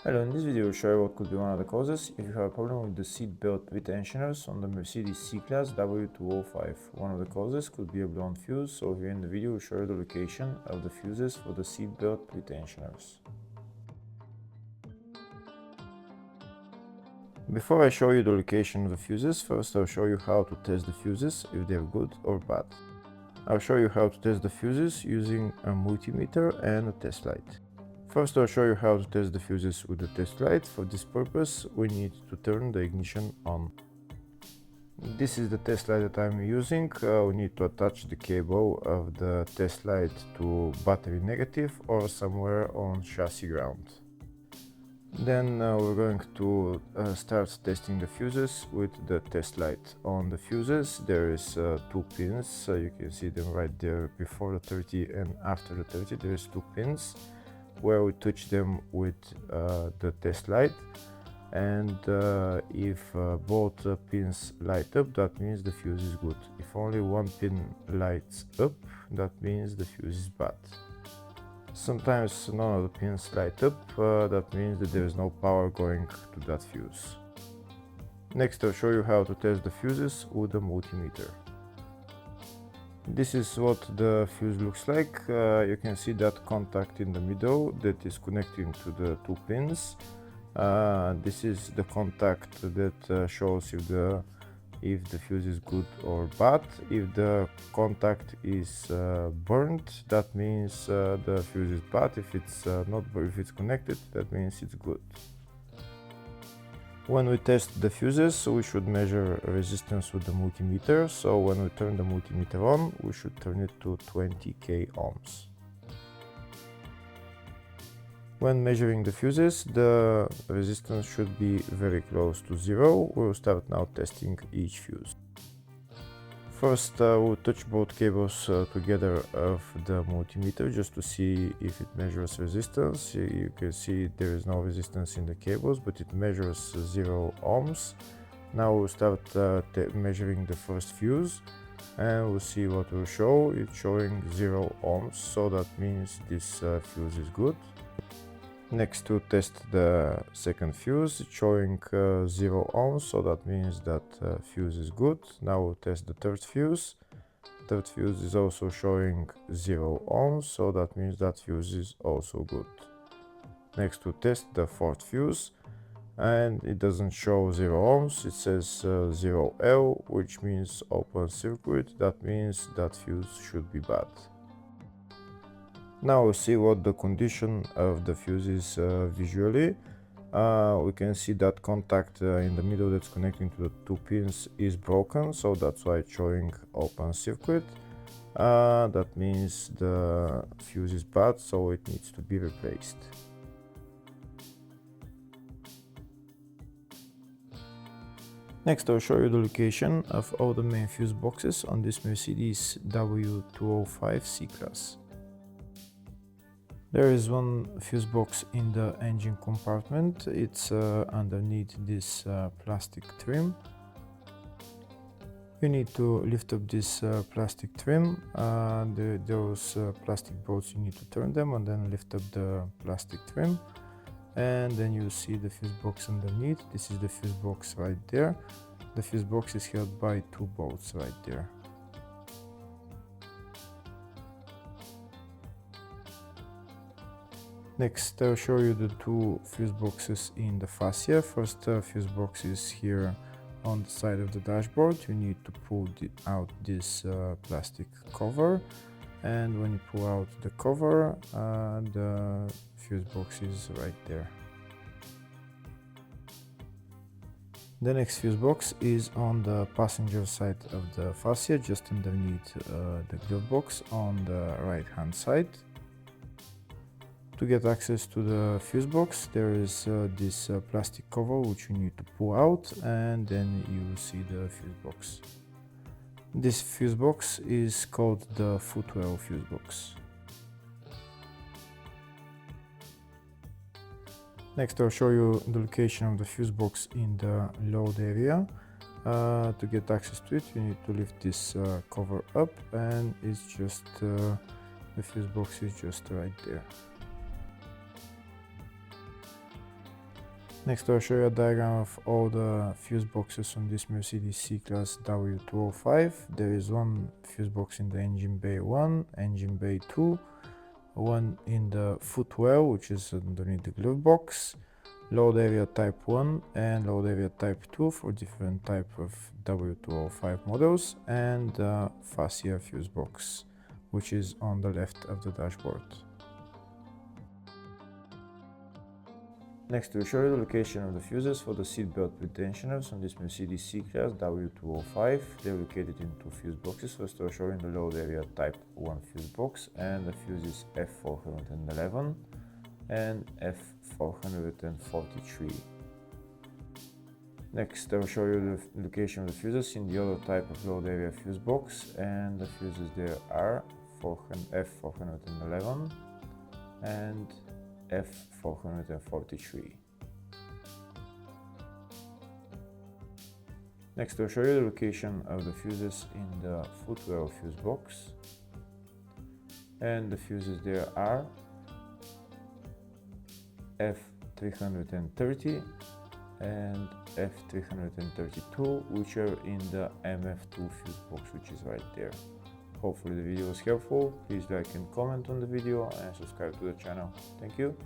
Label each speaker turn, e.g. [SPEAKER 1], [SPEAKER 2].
[SPEAKER 1] Hello, in this video I'll show you what could be one of the causes if you have a problem with the seatbelt pretensioners on the Mercedes C-Class W205. One of the causes could be a blown fuse, so here in the video we'll show you the location of the fuses for the seatbelt pretensioners. Before I show you the location of the fuses, first I'll show you how to test the fuses, if they're good or bad. I'll show you how to test the fuses using a multimeter and a test light. First, I'll show you how to test the fuses with the test light. For this purpose, we need to turn the ignition on. This is the test light that I'm using. We need to attach the cable of the test light to battery negative or somewhere on chassis ground. Then we're going to start testing the fuses with the test light. On the fuses there is 2 pins, so you can see them right there before the 30 and after the 30 there is 2 pins where we touch them with the test light, and if both pins light up, that means the fuse is good. If only one pin lights up, that means the fuse is bad. Sometimes none of the pins light up, that means that there is no power going to that fuse. Next I'll show you how to test the fuses with a multimeter. This is what the fuse looks like. You can see that contact in the middle that is connecting to the 2 pins. This is the contact that shows if the fuse is good or bad. If the contact is burned, that means the fuse is bad. If it's connected, that means it's good. When we test the fuses, we should measure resistance with the multimeter. So when we turn the multimeter on, we should turn it to 20k ohms. When measuring the fuses, the resistance should be very close to 0. We'll start now testing each fuse. First, we'll touch both cables together of the multimeter just to see if it measures resistance. You can see there is no resistance in the cables, but it measures 0 ohms. Now we'll start measuring the first fuse, and we'll see what will show. It's showing 0 ohms, so that means this fuse is good. Next, to test the second fuse, it's showing 0 ohms, so that means that fuse is good. Now we'll test the third fuse. Third fuse is also showing 0 ohms, so that means that fuse is also good. Next, to test the fourth fuse, and it doesn't show 0 ohms, it says 0L, which means open circuit. That means that fuse should be bad. Now we'll see what the condition of the fuse is visually. We can see that contact in the middle that's connecting to the 2 pins is broken, so that's why it's showing open circuit. That means the fuse is bad, so it needs to be replaced. Next I'll show you the location of all the main fuse boxes on this Mercedes W205 C-Class. There is one fuse box in the engine compartment. It's underneath this plastic trim. You need to lift up this plastic trim. Those plastic bolts, you need to turn them and then lift up the plastic trim. And then you see the fuse box underneath. This is the fuse box right there. The fuse box is held by 2 bolts right there. Next, I'll show you the 2 fuse boxes in the fascia. First fuse box is here on the side of the dashboard. You need to pull out this plastic cover, and when you pull out the cover, the fuse box is right there. The next fuse box is on the passenger side of the fascia, just underneath the glove box on the right hand side. To get access to the fuse box, there is this plastic cover which you need to pull out, and then you will see the fuse box. This fuse box is called the footwell fuse box. Next I'll show you the location of the fuse box in the load area. To get access to it, you need to lift this cover up, and it's just the fuse box is just right there. Next I'll show you a diagram of all the fuse boxes on this Mercedes C-Class W205. There is one fuse box in the engine bay 1, engine bay 2, one in the footwell, which is underneath the glove box, load area type 1 and load area type 2 for different type of W205 models, and the fascia fuse box, which is on the left of the dashboard. Next, we'll show you the location of the fuses for the seatbelt pretensioners on this Mercedes C-Class W205. They're located in two fuse boxes. First, I'll show you the load area type 1 fuse box, and the fuses F411 and F443. Next, I'll show you the location of the fuses in the other type of load area fuse box, and the fuses there are F411 and F443. Next, I'll show you the location of the fuses in the footwell fuse box, and the fuses there are F330 and F332, which are in the MF2 fuse box, which is right there. Hopefully the video was helpful. Please like and comment on the video and subscribe to the channel. Thank you.